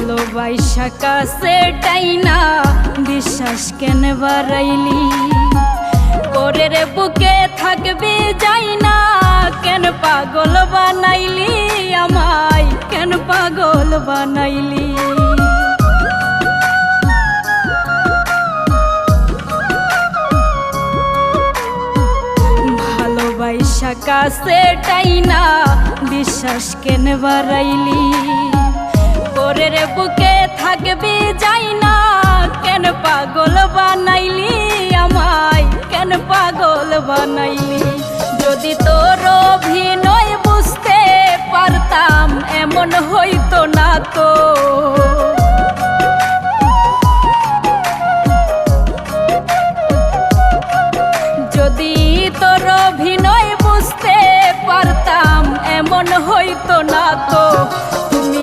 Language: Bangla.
ভালোবাসা কাছে টাইনা বিশ্বাস কেন বাড়াইলি পরের বুকে থাকবে যাই না কেন পাগল বানাইলি আমায় কেন পাগল বানাইলি ভালোবাসা কাছে টাইনা বিশ্বাস কেন বাড়াইলি পরের বুকে থাকবে যাই না কেন পাগল বানাইলি আমায় কেন পাগল বানাইলি যদি তোর অভিনয় বুঝতে পারতাম এমন হইতো না তো যদি তোর অভিনয় বুঝতে পারতাম এমন হইতো না তো